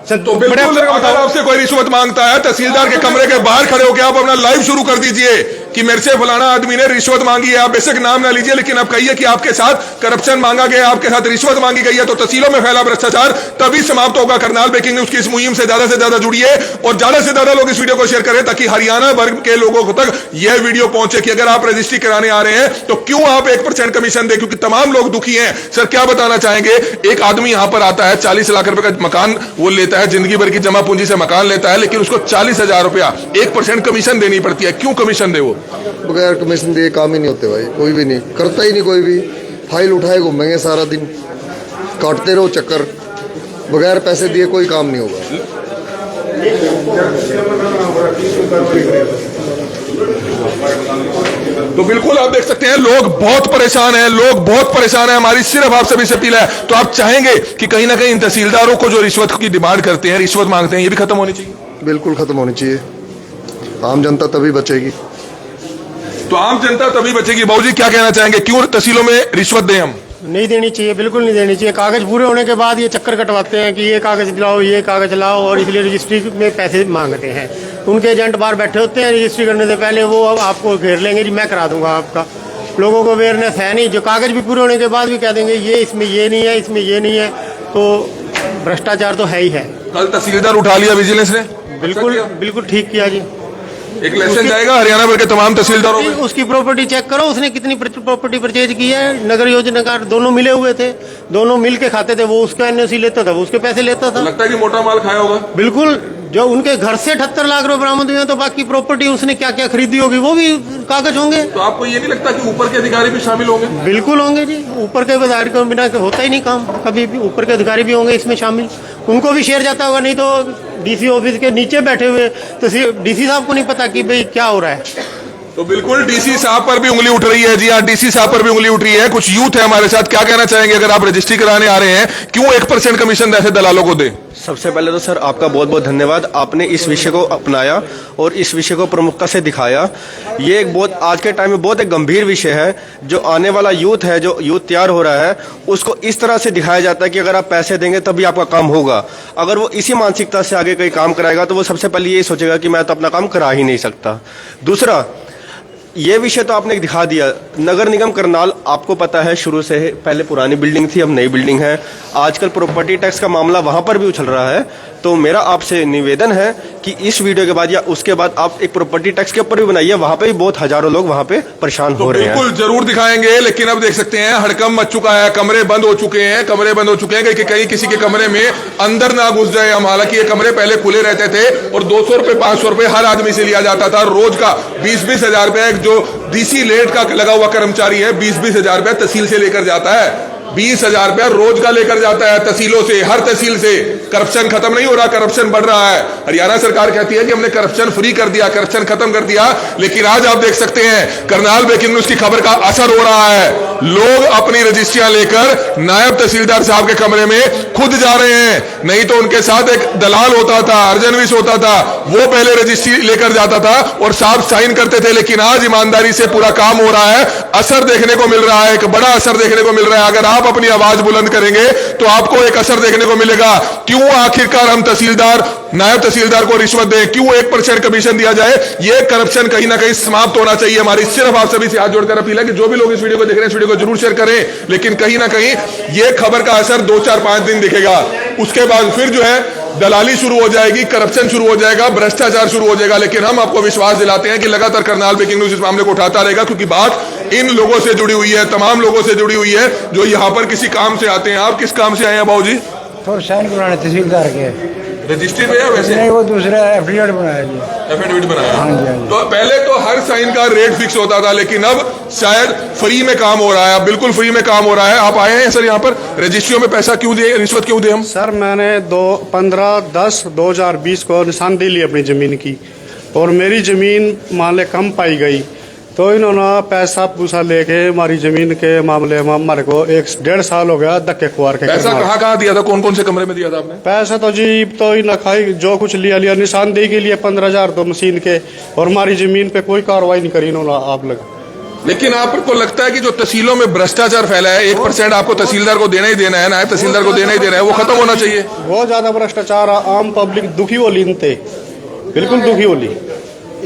तो बिल्कुल अगर आपसे कोई रिश्वत मांगता है तहसीलदार के कमरे के बाहर खड़े होकर आप अपना लाइव शुरू कर दीजिए कि मेरे से फलाना आदमी ने रिश्वत मांगी है। आप बेशक नाम ना लीजिए, लेकिन आप कहिए कि आपके साथ करप्शन मांगा गया, आपके साथ रिश्वत मांगी गई है, तो तहसीलों में फैला भ्रष्टाचार तभी समाप्त होगा। करनाल ब्रेकिंग न्यूज की इस मुहिम से ज्यादा जुड़िए और ज्यादा से ज्यादा लोग इस वीडियो को शेयर करें ताकि हरियाणा वर्ग के लोगों तक यह वीडियो पहुंचे कि अगर आप रजिस्ट्री कराने आ रहे हैं तो क्यों आप 1% कमीशन दें, क्योंकि तमाम लोग दुखी हैं। सर क्या बताना चाहेंगे, एक आदमी यहां पर आता है 40 लाख रुपए का मकान वो लेता है, जिंदगी भर की जमा पूंजी से मकान लेता है, लेकिन उसको 40,000 रुपया 1% कमीशन देनी पड़ती है। क्यों कमीशन दे? वो बगैर कमीशन दिए काम ही नहीं होते भाई, कोई भी नहीं करता ही नहीं, कोई भी फाइल उठाए घूमेंगे सारा दिन, काटते रहो चक्कर, बगैर पैसे दिए कोई काम नहीं होगा। तो बिल्कुल आप देख सकते हैं लोग बहुत परेशान हैं, हमारी सिर्फ आप सभी से अपील है। तो आप चाहेंगे कि कहीं ना कहीं इन तहसीलदारों को जो रिश्वत की डिमांड करते हैं, रिश्वत मांगते हैं, ये भी खत्म होनी चाहिए? बिल्कुल खत्म होनी चाहिए, आम जनता तभी बचेगी। तो आम जनता तभी बचेगी। बाबूजी क्या कहना चाहेंगे, क्यों तहसीलों में रिश्वत दें हम? नहीं देनी चाहिए, बिल्कुल नहीं देनी चाहिए। कागज पूरे होने के बाद ये चक्कर कटवाते हैं कि ये कागज लाओ, ये कागज लाओ, और इसलिए रजिस्ट्री में पैसे मांगते हैं। उनके एजेंट बाहर बैठे होते हैं, रजिस्ट्री करने से पहले वो आपको घेर लेंगे, जी मैं करा दूंगा आपका। लोगों को अवेयरनेस है नहीं, जो कागज भी पूरे होने के बाद भी कह देंगे ये इसमें ये नहीं है, इसमें ये नहीं है, तो भ्रष्टाचार तो है ही है। कल तहसीलदार उठा लिया विजिलेंस ने, बिल्कुल ठीक किया जी। एक लेसन जाएगा हरियाणा भर के तमाम तहसीलदारों में। उसकी प्रॉपर्टी चेक करो, उसने कितनी प्रॉपर्टी परचेज की है। नगर योजनाकार दोनों मिले हुए थे, दोनों मिल के खाते थे, वो उसका एनओसी लेता था, वो उसके पैसे लेता था। लगता है कि मोटा माल खाया होगा। बिल्कुल, जो उनके घर से 78 लाख रुपए बरामद हुए हैं, तो बाकी प्रॉपर्टी उसने क्या क्या खरीदी होगी वो भी कागज होंगे। तो आपको ये नहीं लगता कि ऊपर के अधिकारी भी शामिल होंगे? बिल्कुल होंगे जी, ऊपर के अधिकारी के बिना होता ही नहीं काम, कभी भी ऊपर के अधिकारी भी होंगे इसमें शामिल, उनको भी शेयर जाता होगा। नहीं तो डीसी ऑफिस के नीचे बैठे हुए तो डीसी साहब को नहीं पता कि भाई क्या हो रहा है। तो बिल्कुल डीसी साहब पर भी उंगली उठ रही है। जी हाँ, डीसी साहब पर भी उंगली उठ रही है। कुछ यूथ है हमारे साथ, क्या कहना चाहेंगे, अगर आप रजिस्ट्री कराने आ रहे हैं क्यों 1% कमीशन ऐसे दलालों को दे? सबसे पहले तो सर आपका बहुत बहुत धन्यवाद, आपने इस विषय को अपनाया और इस विषय को प्रमुखता से दिखाया। ये एक बहुत आज के टाइम में बहुत एक गंभीर विषय है। जो आने वाला यूथ है, जो यूथ तैयार हो रहा है, उसको इस तरह से दिखाया जाता है कि अगर आप पैसे देंगे तभी आपका काम होगा। अगर वो इसी मानसिकता से आगे कोई काम कराएगा तो वो सबसे पहले ये सोचेगा कि मैं तो अपना काम करा ही नहीं सकता। दूसरा, ये विषय तो आपने दिखा दिया। नगर निगम करनाल आपको पता है शुरू से पहले पुरानी बिल्डिंग थी, अब नई बिल्डिंग है। आजकल प्रॉपर्टी टैक्स का मामला वहां पर भी उछल रहा है। तो मेरा आपसे निवेदन है कि इस वीडियो के बाद या उसके बाद आप एक प्रॉपर्टी टैक्स के ऊपर भी बनाइए, वहां पे भी बहुत हजारों लोग वहां पे परेशान हो रहे हैं। बिल्कुल जरूर दिखाएंगे, लेकिन अब देख सकते हैं हड़कंप मच चुका है, कमरे बंद हो चुके हैं कि कहीं किसी के कमरे में अंदर ना घुस जाए हम। हालांकि ये कमरे पहले खुले रहते थे और 200 रुपए 500 रुपए हर आदमी से लिया जाता था रोज का। 20-20 हजार रुपए जो डीसी लेट का लगा हुआ कर्मचारी है 20-20 हजार रुपया तहसील से लेकर जाता है। 20,000 रुपया रोज का लेकर जाता है तहसीलों से, हर तहसील से। करप्शन खत्म नहीं हो रहा, करप्शन बढ़ रहा है। हरियाणा सरकार कहती है कि हमने करप्शन फ्री कर दिया, करप्शन खत्म कर दिया, लेकिन आज आप देख सकते हैं करनाल ब्रेकिंग न्यूज की खबर का असर हो रहा है। लोग अपनी रजिस्ट्रियां लेकर नायब तहसीलदार साहब के कमरे में खुद जा रहे हैं। नहीं तो उनके साथ एक दलाल होता था, अर्जनविश होता था, वो पहले रजिस्ट्री लेकर जाता था और साहब साइन करते थे। लेकिन आज ईमानदारी से पूरा काम हो रहा है, असर देखने को मिल रहा है, एक बड़ा असर देखने को मिल रहा है। अगर आप अपनी आवाज बुलंद करेंगे तो आपको एक असर देखने को मिलेगा। क्यों आखिरकार हम तहसीलदार, नायब तहसीलदार को रिश्वत दें, क्यों 1% कमीशन दिया जाए? ये करप्शन कहीं ना कहीं समाप्त होना चाहिए। हमारी सिर्फ आप सभी से हाथ जोड़कर अपील है कि जो भी लोग इस वीडियो को देख रहे हैं, इस वीडियो को जरूर शेयर करें। लेकिन कहीं ना कहीं ये खबर का असर 2, 4, 5 दिन दिखेगा, उसके बाद फिर जो है दलाली शुरू हो जाएगी, करप्शन शुरू हो जाएगा, भ्रष्टाचार शुरू हो जाएगा। लेकिन हम आपको विश्वास दिलाते हैं कि लगातार करनाल ब्रेकिंग न्यूज इस मामले को उठाता रहेगा, क्योंकि बात इन लोगों से जुड़ी हुई है, तमाम लोगों से जुड़ी हुई है जो यहाँ पर किसी काम से आते हैं। आप किस काम से आए हैं बाबूजी? तो साइन कराने तहसीलदार के रजिस्ट्री पे या वैसे? नहीं, वो दूसरा एफिडेविट बनाया जी। एफिडेविट बनाया? हाँ जी, हाँ जी। तो पहले तो हर साइन का रेट फिक्स होता था, लेकिन अब शायद फ्री में काम हो रहा है, बिल्कुल फ्री में काम हो रहा है। आप आए हैं सर यहाँ पर, रजिस्ट्रियों में पैसा क्यों दिए, रिश्वत क्यों दे हम? सर मैंने 15/10/2020 को निशानदेही ली अपनी जमीन की, और मेरी जमीन मान ले कम पाई गई, तो इन्होंने पैसा पूसा लेके हमारी जमीन के मामले में हमारे को 1-1.5 साल हो गया धक्के खुआर के। पैसा कहाँ दिया था, कौन कौन से कमरे में दिया था आपने? पैसा तो जी तो ही ना खाई, जो कुछ लिया निशानदेही के लिए 15,000 तो मशीन के, और हमारी जमीन पे कोई कार्रवाई नहीं करी इन्होंने आप लोग। लेकिन आपको लगता है कि जो तहसीलों में भ्रष्टाचार फैला है 1% आपको तहसीलदार को देना ही देना है, नायब तहसीलदार को देना ही देना है, वो खत्म होना चाहिए। बहुत ज्यादा भ्रष्टाचार, आम पब्लिक दुखी हो ली, बिल्कुल दुखी हो ली।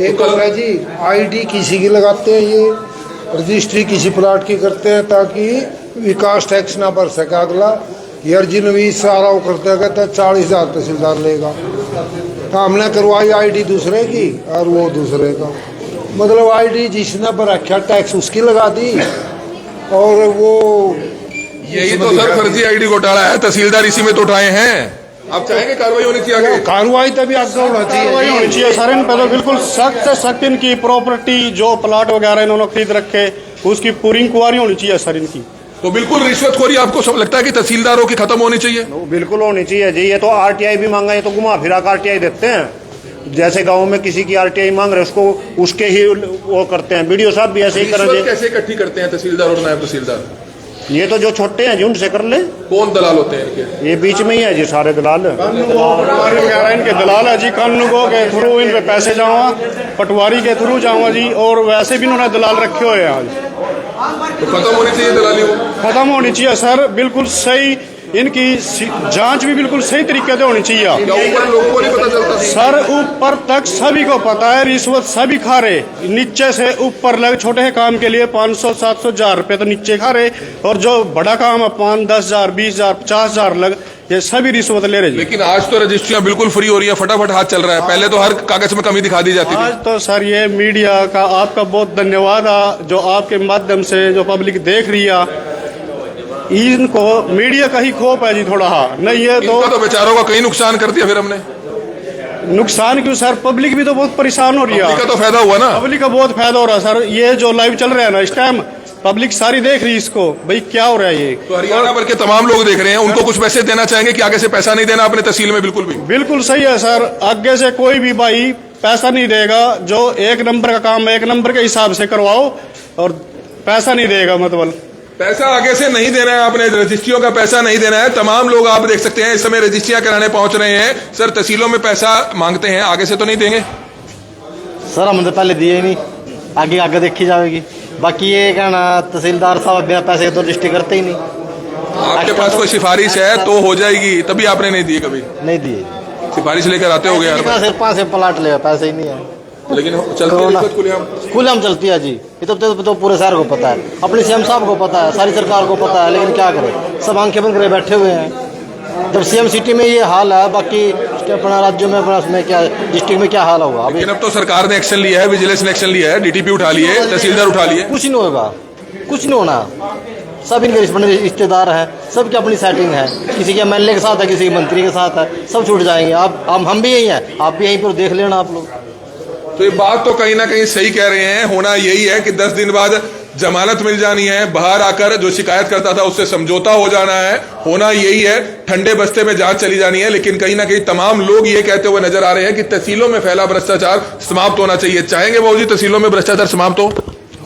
एक है जी आईडी किसी की लगाते हैं, ये रजिस्ट्री किसी प्लाट की करते हैं ताकि विकास टैक्स ना भर सके अगला। ये अर्जी नवीस सारा वो करते हैं, कहते हैं 40,000 तहसीलदार लेगा। तो हमने करवाई आईडी दूसरे की और वो दूसरे का, मतलब आईडी जिसने पर रखा टैक्स उसकी लगा दी। और वो यही तो सर फर्जी आईडी घोटाला है, तहसीलदार इसी में तो उठाए हैं। आप चाहेंगे कार्रवाई होनी चाहिए आगे? कार्रवाई तभी आगे होना चाहिए, कार्रवाई होनी चाहिए सर इन पे तो बिल्कुल सख्त से सख्त। इनकी प्रॉपर्टी जो प्लाट वगैरह इन्होंने खरीद रखे उसकी पूरी इंक्वायरी होनी चाहिए सर इनकी। तो बिल्कुल रिश्वतखोरी आपको सब लगता है कि तहसीलदारों की खत्म होनी चाहिए? बिल्कुल होनी चाहिए जी। ये तो आरटीआई भी मांगा, ये तो घुमा फिरा कर आरटीआई देते हैं। जैसे गांव में किसी की आरटीआई मांग रहे उसको उसके ही वो करते हैं। बीडीओ साहब भी ऐसे ही करेंगे। कैसे इकट्ठी करते हैं तहसीलदार और नायब तहसीलदार? ये तो जो छोटे हैं जी उनसे कर ले। कौन दलाल होते हैं इनके? ये बीच में ही है जी सारे दलाल, पटवारी वगैरह इनके दलाल है जी। कानूनगो के थ्रू इन पे पैसे जाऊंगा, पटवारी के थ्रू जाऊंगा जी। और वैसे भी इन्होंने दलाल रखे हुए हैं आज। तो खत्म होनी चाहिए दलाली, वो खत्म होनी चाहिए सर, बिल्कुल सही। इनकी जांच भी बिल्कुल सही तरीके से होनी चाहिए। ऊपर लोगों को नहीं पता चलता सर, ऊपर तक सभी को पता है, रिश्वत सभी खा रहे, नीचे से ऊपर लग। छोटे काम के लिए 500, 700, 1000 रुपए तो नीचे खा रहे, और जो बड़ा काम है 5, 10,000, 20,000, 50,000 लग, ये सभी रिश्वत ले रहे। लेकिन आज तो रजिस्ट्रियां बिल्कुल फ्री हो रही है, फटाफट हाथ चल रहा है। पहले तो हर कागज में कमी दिखा दी जाती थी। आज तो सर ये मीडिया का आपका बहुत धन्यवाद है, जो आपके माध्यम से जो पब्लिक देख रही है। इनको मीडिया का ही खोप है जी थोड़ा। नहीं है तो बेचारों का कहीं नुकसान कर दिया फिर हमने। नुकसान क्यों सर, पब्लिक भी तो बहुत परेशान हो रही है। पब्लिक का तो फायदा हुआ ना, पब्लिक का बहुत फायदा हो रहा है सर। ये जो लाइव चल रहा है ना इस टाइम, पब्लिक सारी देख रही है इसको, भाई क्या हो रहा है ये। तो हरियाणा भर के तमाम लोग देख रहे हैं, उनको कुछ पैसे देना चाहेंगे कि आगे से पैसा नहीं देना अपने तहसील में? बिल्कुल भी, बिल्कुल सही है सर। आगे से कोई भी भाई पैसा नहीं देगा, जो 1 नंबर का काम 1 नंबर के हिसाब से करवाओ, और पैसा नहीं देगा। मतलब पैसा आगे से नहीं देना है, अपने रजिस्ट्रियों का पैसा नहीं देना है। तमाम लोग आप देख सकते हैं इस समय रजिस्ट्रियां कराने पहुंच रहे हैं। सर तहसीलों में पैसा मांगते हैं, आगे से तो नहीं देंगे? सर हमने तो पहले दिए ही नहीं, आगे आगे देखी जाएगी। बाकी ये कहना तहसीलदार साहब बिना पैसे के तो रजिस्ट्री करते ही नहीं। आपके पास कोई सिफारिश है तो हो जाएगी, तभी आपने नहीं दी? कभी नहीं दिए, सिफारिश लेकर आते हो गए यार। सिर्फ 5 प्लाट ले, पैसे ही नहीं है। लेकिन चलती है खुलेआम चलती है जी। ये तो पूरे शहर को पता है, अपने सीएम साहब को पता है, सारी सरकार को पता है। लेकिन क्या करें, सब आंखें बंद करे बैठे हुए हैं। जब सीएम सिटी में ये हाल है, बाकी अपना राज्यों में, अपना उसमें क्या, डिस्ट्रिक्ट में क्या हाल होगा? लेकिन अब तो सरकार ने एक्शन लिया है, विजिलेंस ने एक्शन लिया है, डीटीपी उठा लिए, तहसीलदार उठा लिए। कुछ नहीं होगा, कुछ नहीं होना। सब इनके रिश्तेदार हैं, सबकी अपनी सेटिंग है। किसी के एमएलए के साथ है, किसी के मंत्री के साथ है, सब छूट जाएंगे। आप हम भी यही हैं, आप भी यहीं पर देख लेना आप लोग। तो ये बात तो कहीं ना कहीं सही कह रहे हैं। होना यही है कि 10 दिन बाद जमानत मिल जानी है, बाहर आकर जो शिकायत करता था उससे समझौता हो जाना है। होना यही है, ठंडे बस्ते में जांच चली जानी है। लेकिन कहीं ना कहीं तमाम लोग ये कहते हुए नजर आ रहे हैं कि तहसीलों में फैला भ्रष्टाचार समाप्त होना चाहिए। चाहेंगे बाबूजी तहसीलों में भ्रष्टाचार समाप्त हो?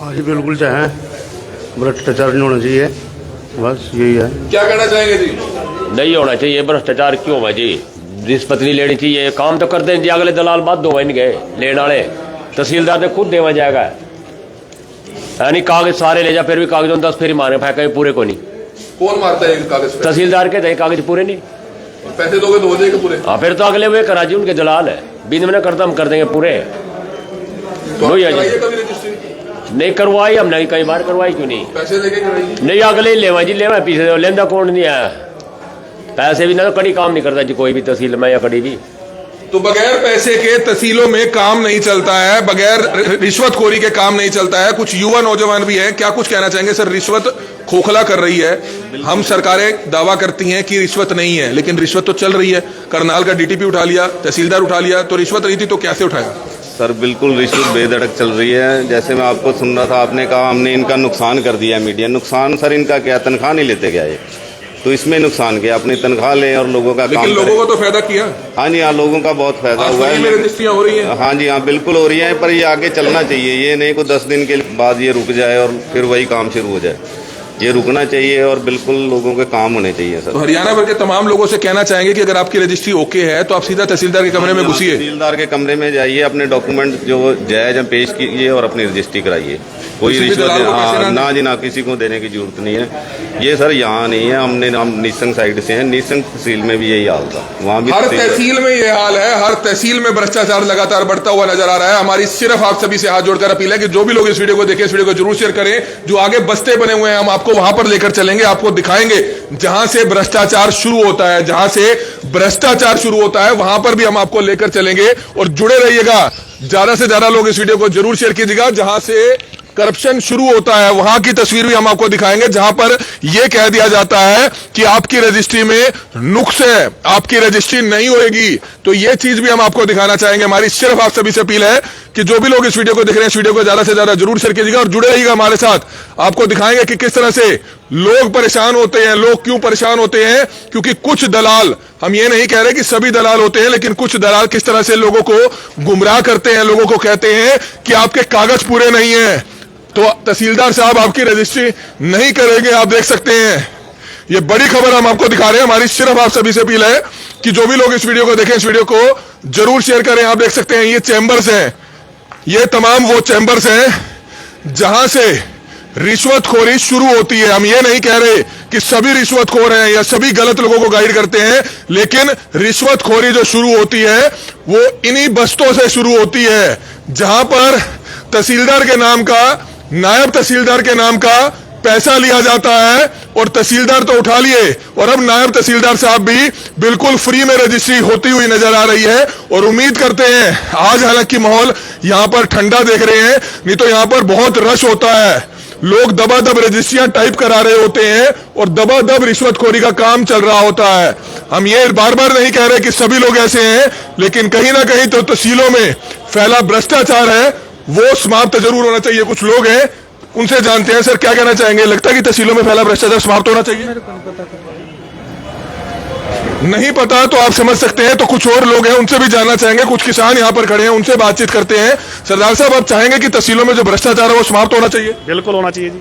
हाँ जी बिल्कुल चाहें, भ्रष्टाचार नहीं होना चाहिए, बस यही है। क्या कहना चाहेंगे जी? नहीं होना चाहिए भ्रष्टाचार। क्यों है जी? रिश्वत नहीं लेनी चाहिए। काम तो करते हैं जी, अगले दलाल बात दो इनके लेने वाले। तहसीलदार ने खुद देवा जाएगा, यानी कागज सारे ले जा, फिर भी कागजों 10 फेरी मारे फेंका, पूरे को नहीं। कौन मारता है कागज? तहसीलदार के दे कागज पूरे नहीं। पैसे दोगे तो हो जाएगा पूरे? हाँ, फिर तो अगले वे करा जी, उनके दलाल है। बिन में करता हम कर देंगे पूरे। तो नहीं करवाई हमने, कई बार करवाई, क्यों नहीं? पैसे देके कराइए। नहीं, अगले ही लेवा जी, लेवा पीछे लेंदा कौन नहीं है। पैसे भी ना तो कड़ी काम नहीं करता जी कोई भी तहसील में या कड़ी भी। तो बगैर पैसे के तहसीलों में काम नहीं चलता है, बगैर रिश्वतखोरी के काम नहीं चलता है। कुछ युवा नौजवान भी हैं, क्या कुछ कहना चाहेंगे? सर रिश्वत खोखला कर रही है। हम सरकारें दावा करती हैं कि रिश्वत नहीं है, लेकिन रिश्वत तो चल रही है। करनाल का डीटीपी उठा लिया, तहसीलदार उठा लिया, तो रिश्वत नहीं थी तो कैसे उठाया? सर बिल्कुल रिश्वत बेधड़क चल रही है। जैसे मैं आपको सुन रहा था, आपने कहा हमने इनका नुकसान कर दिया मीडिया। नुकसान सर इनका क्या, तनख्वाह नहीं लेते क्या ये? तो इसमें नुकसान क्या, अपनी तनख्वाह लें और लोगों का लेकिन लोगों को तो फायदा किया। हाँ जी हाँ, लोगों का बहुत फायदा हुआ है। रजिस्ट्रियां हो रही हैं। हाँ जी हाँ, बिल्कुल हो रही है, पर ये आगे चलना चाहिए। ये नहीं को 10 दिन के बाद ये रुक जाए और फिर वही काम शुरू हो जाए। ये रुकना चाहिए और बिल्कुल लोगों के काम होने चाहिए सर। तो हरियाणा भर के तमाम लोगों से कहना चाहेंगे कि अगर आपकी रजिस्ट्री ओके है तो आप सीधा तहसीलदार के कमरे में घुसिए। तहसीलदार के कमरे में जाइए, अपने डॉक्यूमेंट जो जायज पेश कीजिए और अपनी रजिस्ट्री कराइए। कोई किसी भी रिश्वत दलाल को पैसे ना दें। ना जी ना, किसी को देने की जरूरत नहीं है। ये सर यहाँ नहीं है, हम नीसंग साइड से हैं, नीसंग तहसील में भी यही हाल था, वहाँ भी हर तहसील में ये हाल है, हर तहसील में भ्रष्टाचार लगातार बढ़ता हुआ नजर आ रहा है। हमारी सिर्फ आप सभी से हाथ जोड़कर अपील है कि जो भी लोग इस वीडियो को देखें, इस वीडियो को जरूर शेयर करें। जो आगे बस्ते बने हुए हैं हम आपको वहां पर लेकर चलेंगे, आपको दिखाएंगे जहां से भ्रष्टाचार शुरू होता है, जहां से भ्रष्टाचार शुरू होता है वहां पर भी हम आपको लेकर चलेंगे। और जुड़े रहिएगा, ज्यादा से ज्यादा लोग इस वीडियो को जरूर शेयर कीजिएगा। जहां से करप्शन शुरू होता है वहां की तस्वीर भी हम आपको दिखाएंगे, जहां पर यह कह दिया जाता है कि आपकी रजिस्ट्री में नुक्स है, आपकी रजिस्ट्री नहीं होगी। तो यह चीज भी हम आपको दिखाना चाहेंगे। हमारी सिर्फ आप सभी से अपील है कि जो भी लोग इस वीडियो को देख रहे हैं, इस वीडियो को ज्यादा से ज्यादा जरूर शेयर कीजिएगा और जुड़े रहिएगा हमारे साथ। आपको दिखाएंगे कि किस तरह से लोग परेशान होते हैं। लोग क्यों परेशान होते हैं? क्योंकि कुछ दलाल, हम ये नहीं कह रहे कि सभी दलाल होते हैं, लेकिन कुछ दलाल किस तरह से लोगों को गुमराह करते हैं, लोगों को कहते हैं कि आपके कागज पूरे नहीं है तो तहसीलदार साहब आपकी रजिस्ट्री नहीं करेंगे। आप देख सकते हैं, ये बड़ी खबर हम आपको दिखा रहे हैं। हमारी सिर्फ आप सभी से अपील है कि जो भी लोग इस वीडियो को देखें, इस वीडियो को जरूर शेयर करें। आप देख सकते हैं ये चैम्बर्स हैं, ये तमाम वो चैम्बर्स हैं जहां से रिश्वतखोरी शुरू होती है। हम ये नहीं कह रहे कि सभी रिश्वतखोर हैं या सभी गलत लोगों को गाइड करते हैं, लेकिन रिश्वतखोरी जो शुरू होती है वो इन्हीं बस्तों से शुरू होती है, जहां पर तहसीलदार के नाम का, नायब तहसीलदार के नाम का पैसा लिया जाता है। और तहसीलदार तो उठा लिए, और अब नायब तहसीलदार साहब भी बिल्कुल फ्री में रजिस्ट्री होती हुई नजर आ रही है। और उम्मीद करते हैं, आज हालांकि माहौल यहां पर ठंडा देख रहे हैं, नहीं तो यहां पर बहुत रश होता है। लोग दबादब रजिस्ट्रियां टाइप करा रहे होते हैं और दबादब रिश्वतखोरी का काम चल रहा होता है। हम ये बार बार नहीं कह रहे कि सभी लोग ऐसे हैं, लेकिन कहीं ना कहीं तो तहसीलों में फैला भ्रष्टाचार है, वो समाप्त जरूर होना चाहिए। कुछ लोग हैं, उनसे जानते हैं। सर क्या कहना चाहेंगे? लगता है कि तहसीलों में फैला भ्रष्टाचार समाप्त होना चाहिए? नहीं पता तो आप समझ सकते हैं। तो कुछ और लोग हैं, उनसे भी जानना चाहेंगे। कुछ किसान यहाँ पर खड़े हैं, उनसे बातचीत करते हैं। सरदार साहब, आप चाहेंगे कि तहसीलों में जो भ्रष्टाचार है वो समाप्त होना चाहिए? बिल्कुल होना चाहिए जी।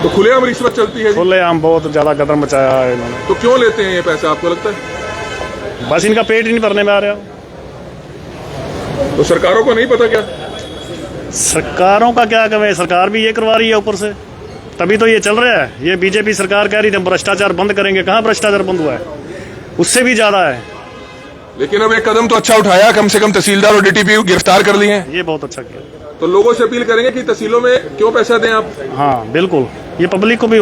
तो खुलेआम रिश्वत चलती है? खुलेआम बहुत ज्यादा कदम मचाया है इन्होंने। तो क्यों लेते हैं ये पैसा, आपको लगता है? बस इनका पेट ही नहीं भरने में आ रहा। तो सरकारों को नहीं पता क्या? सरकारों का क्या कमें, सरकार भी ये करवा रही है ऊपर से, तभी तो ये चल रहा है। ये बीजेपी सरकार कह रही थी भ्रष्टाचार बंद करेंगे, कहाँ भ्रष्टाचार बंद हुआ है? उससे भी ज्यादा है। लेकिन अब एक कदम तो अच्छा उठाया, कम से कम तहसीलदार और डीटीपी गिरफ्तार कर लिए हैं। ये बहुत अच्छा किया। तो लोगों से अपील करेंगे कि तहसीलों में क्यों पैसा दें आप? हाँ बिल्कुल, ये पब्लिक को भी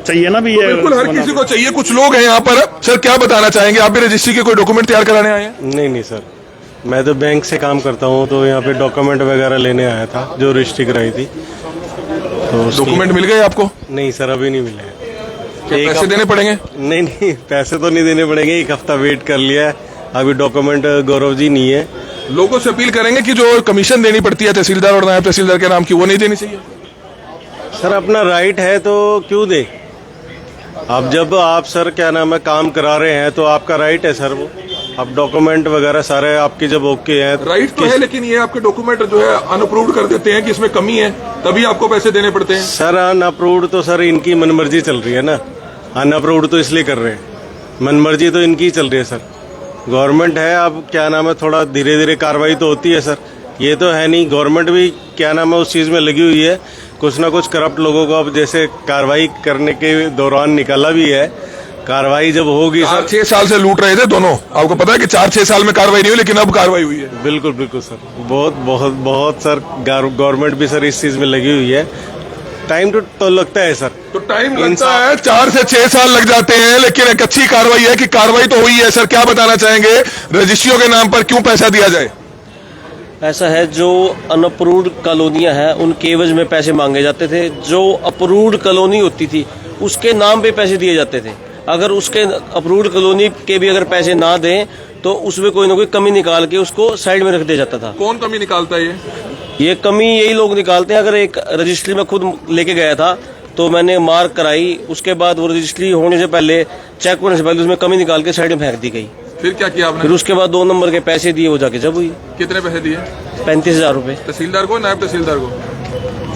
चाहिए ना भी। तो बिल्कुल हर किसी को चाहिए। कुछ लोग हैं यहाँ पर, सर क्या बताना चाहेंगे? आप भी रजिस्ट्री के कोई डॉक्यूमेंट तैयार कराने आए हैं? नहीं सर, मैं तो बैंक से काम करता हूँ, तो यहाँ पे डॉक्यूमेंट वगैरह लेने आया था, जो रजिस्ट्री कराई थी। तो डॉक्यूमेंट मिल गए आपको? नहीं सर, अभी नहीं मिले। क्या पैसे देने पड़ेंगे? नहीं, पैसे तो नहीं देने पड़ेंगे, एक हफ्ता वेट कर लिया है, अभी डॉक्यूमेंट गौरव जी नहीं है। लोगों से अपील करेंगे कि जो कमीशन देनी पड़ती है तहसीलदार और नायब तहसीलदार के नाम की, वो नहीं देनी चाहिए? सर अपना राइट है तो क्यों दे? अब जब आप सर क्या नाम है काम करा रहे हैं तो आपका राइट है सर वो। अब डॉक्यूमेंट वगैरह सारे आपके जब ओके हैं, राइट तो है, लेकिन ये आपके डॉक्यूमेंट जो है अनअप्रूव्ड कर देते हैं कि इसमें कमी है, तभी आपको पैसे देने पड़ते हैं। सर अनअप्रूव्ड तो सर इनकी मनमर्जी चल रही है ना, अनअप्रूव्ड तो इसलिए कर रहे हैं, मनमर्जी तो इनकी चल रही है सर। गवर्नमेंट है, अब क्या नाम है थोड़ा धीरे धीरे कार्रवाई तो होती है सर। ये तो है नहीं, गवर्नमेंट भी क्या नाम है उस चीज में लगी हुई है, कुछ ना कुछ करप्ट लोगों को अब जैसे कार्रवाई करने के दौरान निकाला भी है। कार्रवाई जब होगी सर, 6 साल से लूट रहे थे दोनों, आपको पता है कि 4-6 साल में कार्रवाई नहीं हुई, लेकिन अब कार्रवाई हुई है। बिल्कुल बिल्कुल सर, बहुत बहुत बहुत सर गवर्नमेंट भी सर इस चीज में लगी हुई है। टाइम तो लगता है सर, तो टाइम लगता है, 4 से 6 साल लग जाते हैं, लेकिन एक अच्छी कार्रवाई है कि कार्रवाई तो हुई है। सर क्या बताना चाहेंगे, रजिस्ट्रियों के नाम पर क्यों पैसा दिया जाए? ऐसा है, जो अनअप्रूव्ड कॉलोनियां हैं उनके एवज में पैसे मांगे जाते थे, जो अप्रूव्ड कॉलोनी होती थी उसके नाम पे पैसे दिए जाते थे। अगर उसके अप्रूव्ड कॉलोनी के भी अगर पैसे ना दें तो उसमें कोई ना कोई कमी निकाल के उसको साइड में रख दिया जाता था। कौन कमी निकालता है ये कमी यही लोग निकालते हैं। अगर एक रजिस्ट्री में खुद लेके गया था तो मैंने मार्क कराई, उसके बाद वो रजिस्ट्री होने से पहले, चेक होने से पहले उसमें कमी निकाल के साइड में फेंक दी गई। फिर क्या किया आपने? फिर उसके बाद 2 नंबर के पैसे दिए, वो जाके जब हुई। कितने पैसे दिए? 35,000 रुपए। तहसीलदार को, नायब तहसीलदार को?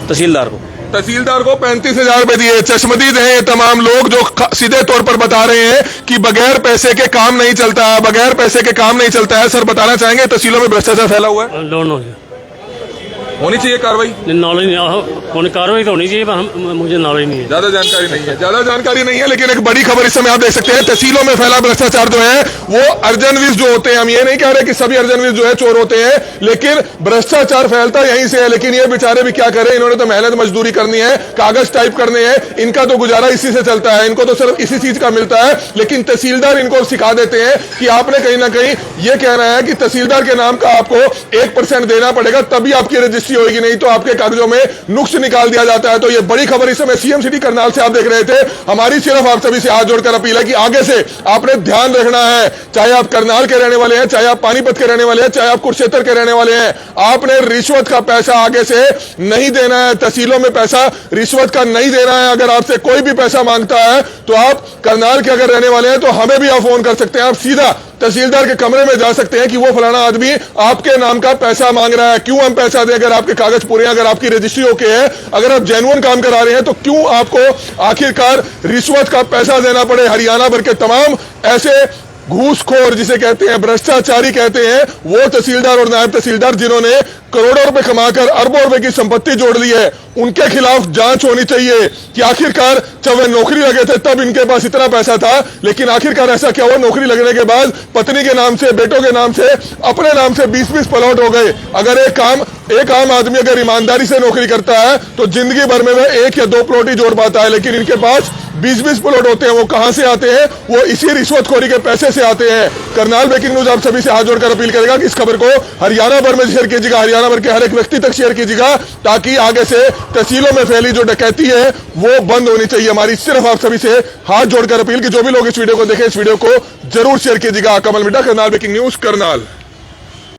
तहसीलदार को। तहसीलदार को 35,000 रुपए दिए। चश्मदीद हैं ये तमाम लोग जो सीधे तौर पर बता रहे हैं कि बगैर पैसे के काम नहीं चलता है, बगैर पैसे के काम नहीं चलता है। सर बताना चाहेंगे तहसीलों में भ्रष्टाचार फैला हुआ है? होनी चाहिए कार्रवाई? नॉलेज होनी, कार्रवाई तो होनी चाहिए, पर मुझे नॉलेज नहीं है, ज्यादा जानकारी नहीं है। लेकिन एक बड़ी खबर इस समय आप देख सकते हैं, तहसीलों में फैला भ्रष्टाचार जो है वो अर्जनविज जो होते हैं, हम ये नहीं कह रहे कि सभी अर्जनविज जो है चोर होते हैं, लेकिन भ्रष्टाचार फैलता यहीं से है। लेकिन ये बेचारे भी क्या करें, इन्होंने तो मेहनत मजदूरी करनी है, कागज टाइप करने हैं, इनका तो गुजारा इसी से चलता है, इनको तो सिर्फ इसी चीज का मिलता है। लेकिन तहसीलदार इनको सिखा देते हैं कि आपने कहीं ना कहीं ये कहना है कि तहसीलदार के नाम का आपको 1% देना पड़ेगा, तभी आपकी रजिस्ट्री होगी, नहीं तो आपके कागजों में नुक्स निकाल दिया जाता है। तो ये बड़ी खबर इस समय सीएम सिटी करनाल से आप देख रहे थे। हमारी सिर्फ आप सभी से हाथ जोड़कर अपील है कि आगे से आपने ध्यान रखना है, चाहे आप करनाल के रहने वाले हैं, चाहे आप पानीपत के रहने वाले हैं, चाहे आप कुरुक्षेत्र के रहने वाले हैं, आपने रिश्वत का पैसा आगे से नहीं देना है। तहसीलों में पैसा रिश्वत का नहीं देना है। अगर आपसे कोई भी पैसा मांगता है तो आप करनाल के अगर रहने वाले हैं तो हमें भी आप फोन कर सकते हैं, आप सीधा तहसीलदार के कमरे में जा सकते हैं कि वो फलाना आदमी आपके नाम का पैसा मांग रहा है, क्यों हम पैसा दें? अगर आपके कागज पूरे हैं, अगर आपकी रजिस्ट्री ओके है, अगर आप जेन्युइन काम करा रहे हैं, तो क्यों आपको आखिरकार रिश्वत का पैसा देना पड़े? हरियाणा भर के तमाम ऐसे घूसखोर, जिसे कहते हैं भ्रष्टाचारी कहते हैं, वो तहसीलदार और नायब तहसीलदार जिन्होंने करोड़ों रुपए कमाकर अरबों रुपए की संपत्ति जोड़ ली है, उनके खिलाफ जांच होनी चाहिए कि आखिरकार जब वे नौकरी लगे थे तब इनके पास इतना पैसा था, लेकिन आखिरकार ऐसा क्या हुआ, नौकरी लगने के बाद पत्नी के नाम से, बेटों के नाम से, अपने नाम से 20-20 प्लॉट हो गए। अगर एक आम आदमी अगर ईमानदारी से नौकरी करता है तो जिंदगी भर में वह 1 या 2 प्लॉट ही जोड़ पाता है, लेकिन इनके पास 20-20 प्लॉट होते हैं। वो कहां से आते हैं? वो इसी रिश्वतखोरी के पैसे से आते हैं। करनाल ब्रेकिंग न्यूज आप सभी से हाथ जोड़कर अपील करेगा कि इस खबर को हरियाणा भर में शेयर कीजिएगा, हरियाणा भर के हर एक व्यक्ति तक शेयर कीजिएगा, ताकि आगे से तहसीलों में फैली जो डकैती है वो बंद होनी चाहिए। हमारी सिर्फ आप सभी से हाथ जोड़कर अपील कि जो भी लोग इस वीडियो को देखें, इस वीडियो को जरूर शेयर कीजिएगा। कमल मिड्डा, करनाल ब्रेकिंग न्यूज, करनाल।